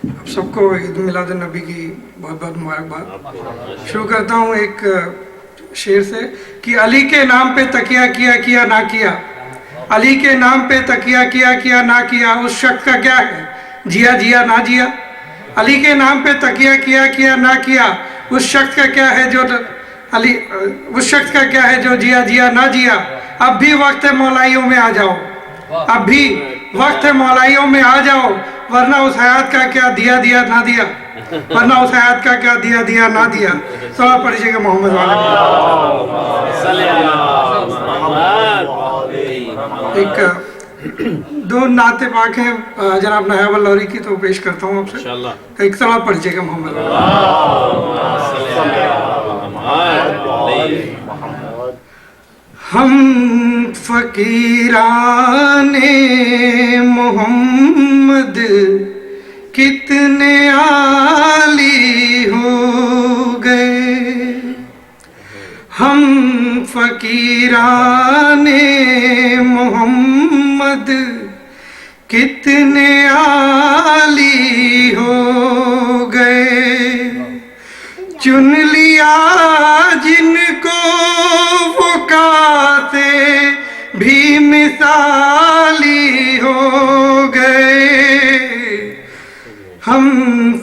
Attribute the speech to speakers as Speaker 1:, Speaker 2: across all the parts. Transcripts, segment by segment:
Speaker 1: आप सबको ईद मिलाद नबी की बहुत बहुत मुबारकबाद। शुरू करता हूँ एक शेर से कि अली के नाम पे तकिया किया किया ना किया, अली के नाम पे तकिया किया किया ना किया, उस शख्स का क्या है जिया जिया ना जिया। अली के नाम पे तकिया किया किया ना किया, उस शख्स का क्या है जो अली, उस शख्स का क्या है जो जिया जिया ना जिया। अब भी वक्त है मौलाइयों में आ जाओ, अब भी वक्त है मौलाइयों में आ जाओ, वरना उस हयात का क्या दिया दिया ना दिया, वरना उस हयात का क्या दिया दिया ना दिया। सलाम पढ़िएगा मोहम्मद वाले। एक दो नाते पाक हैं जनाब नयाब लौरी की, तो पेश करता हूँ आपसे। एक सलाम पढ़िएगा मोहम्मद वाले। हम फकीराने मोहम्मद कितने आली हो गए, हम फकीराने मोहम्मद कितने आली हो गए। चुन लिया जिनको वो कासे भी मिसाली हो गए, हम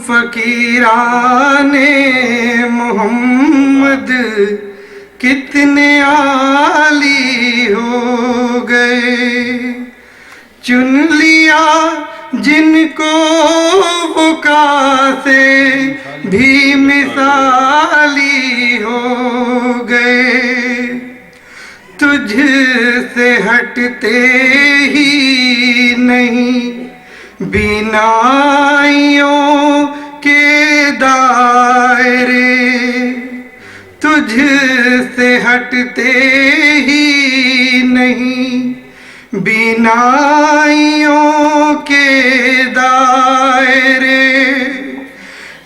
Speaker 1: फकीराने मोहम्मद कितने आली हो गए। चुन लिया जिनको वो कासे भी मिसाली हो गए। तुझ से हटते ही नहीं बीनाइयों के दायरे, तुझ से हटते ही नहीं बीनाइयों के दायरे।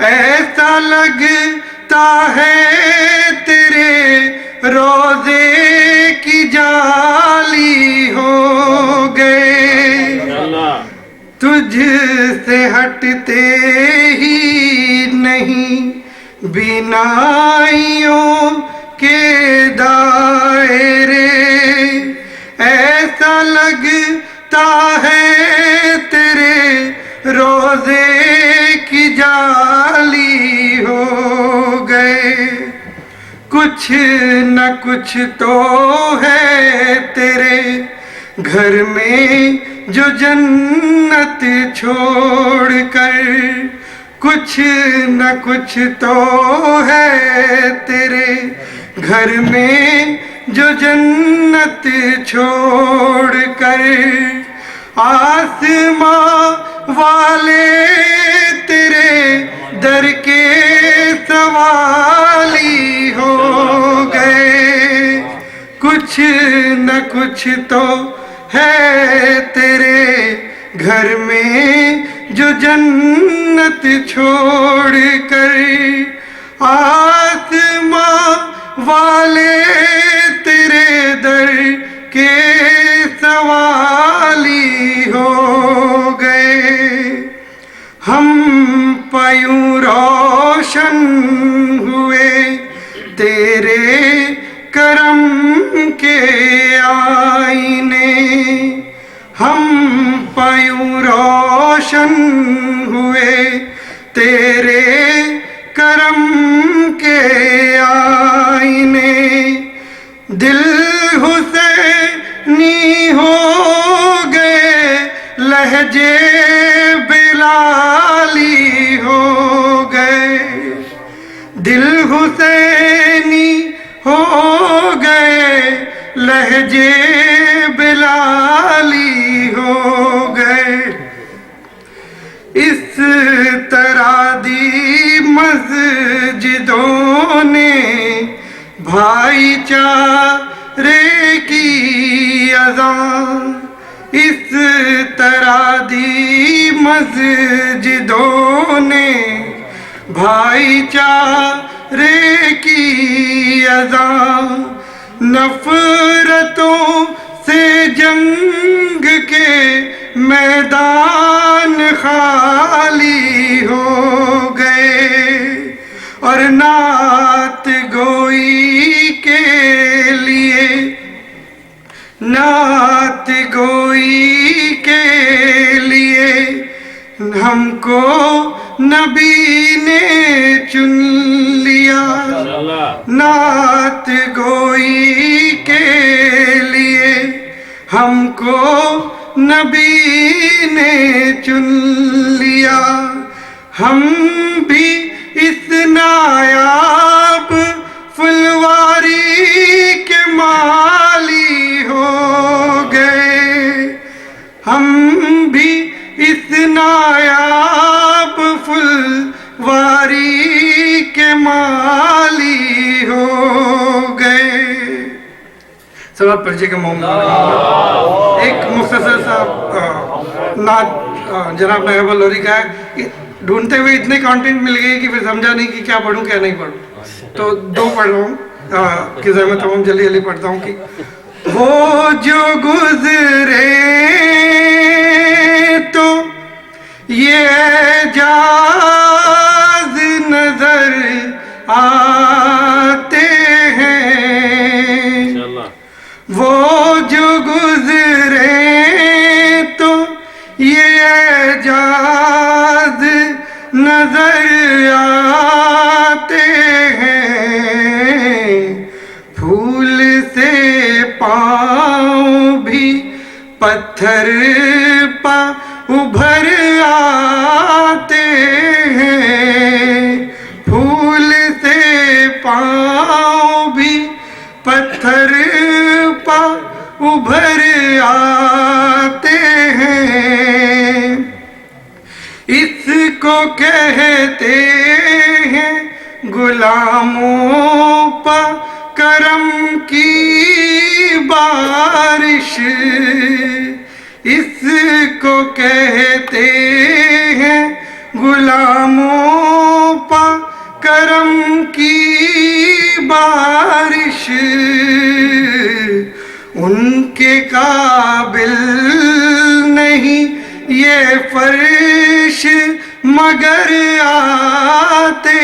Speaker 1: ऐसा लगता है तेरे रोजे की जाली हो गए, तुझ से हटते ही नहीं बीनाइयों के दायरे। ऐसा लगता है तेरे रोजे की जाली हो गए। कुछ न कुछ तो है तेरे घर में जो जन्नत छोड़कर, कुछ न कुछ तो है तेरे घर में जो जन्नत छोड़कर। आसमां वाले तेरे दर के सवाली हो गए, कुछ न कुछ तो है तेरे घर में जो जन्नत छोड़ कर। आसमां वाले तेरे दर के सवाली हो गए, हम पयूं रोशन हुए तेरे करम के आईने। हम पयूं रोशन हुए तेरे करम के आईने। दिल हुसैनी हो गए लहजे बिलाली हो गए, दिल हुसैनी हो गए लहजे बिलाली हो गए। इस तरह दी मस्जिदों ने भाईचारे की अज़ान, इस तरह दी मस्जिदों ने भाईचारे की अज़ान। नफरतों से जंग के मैदान खाली माली हो गए और नात गोई के लिए, नात गोई के लिए हमको नबी ने चुन लिया। नात गोई के लिए हमको नबी ने चुन लिया। हम भी इस नायाब फुलवारी के माली हो गए, हम भी इस नायाब फुलवारी के माली हो गए। सवाल परिचय का मामला एक मुख्तसर सा नात जनाब नायब लोरी का है। ढूंढते हुए इतने कंटेंट मिल गए कि फिर समझा नहीं कि क्या पढ़ूं क्या नहीं पढ़ूं, तो दो पढ़ रहा हूँ कि मैं तमाम जल्दी जल्दी पढ़ता हूँ कि वो जो गुजरे तो ये एजाज नजर आते हैं, वो जो गुजरे तो ये एजाज नजर आते हैं। फूल से पाँव भी पत्थर पा उभर आते हैं, फूल से पाँव भी पत्थर पा उभर आते हैं। इसको कहते हैं गुलामों पर करम की बारिश, इसको कहते हैं गुलामों पर करम की बारिश। उनके काबिल नहीं ये फर्श मगर आते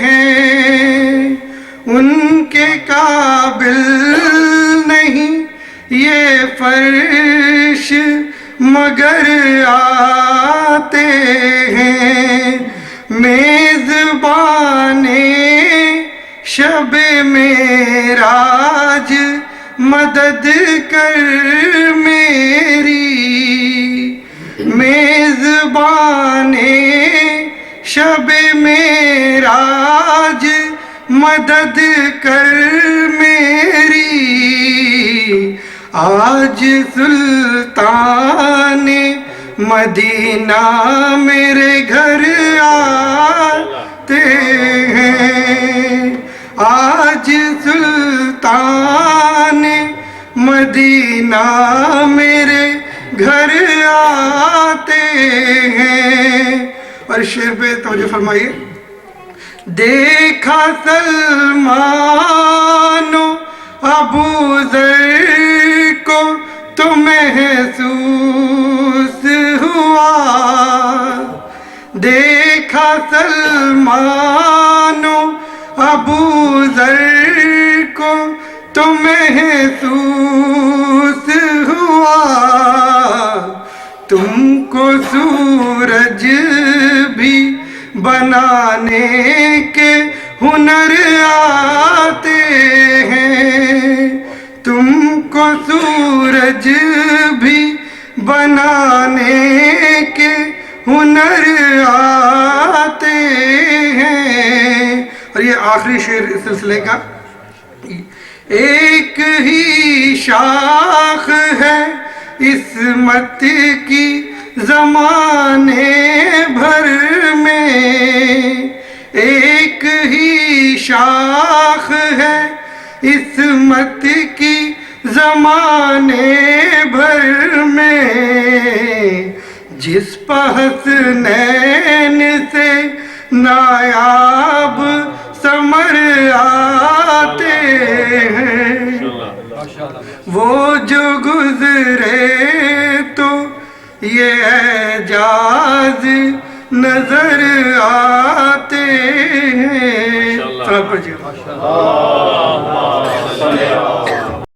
Speaker 1: हैं, उनके काबिल नहीं ये फर्श मगर आते हैं। मेज़बाने शब मेराज मदद कर मेरी, मेज़बाने शब मेराज मदद कर मेरी। आज सुल्तान मदीना मेरे घर आते हैं, आज सुल्तान मदीना मेरे घर आते हैं। और शेर पे तवज्जो फरमाइए। देखा सलमानो अबू ज़र को तो महसूस हुआ, देखा सलमानो अबू ज़र को तो महसूस हुआ। तुमको सूरज भी बनाने के हुनर आते हैं, तुमको सूरज भी बनाने के हुनर आते हैं। और ये आखिरी शेर इस सिलसिले का। एक ही शाख है इस्मत की ज़माने भर में, एक ही शाख है इस्मत की ज़माने भर में। जिस पर हसनैन से नायाब समर आते हैं, वो जो गुजरे तो ये एजाज नजर आते हैं।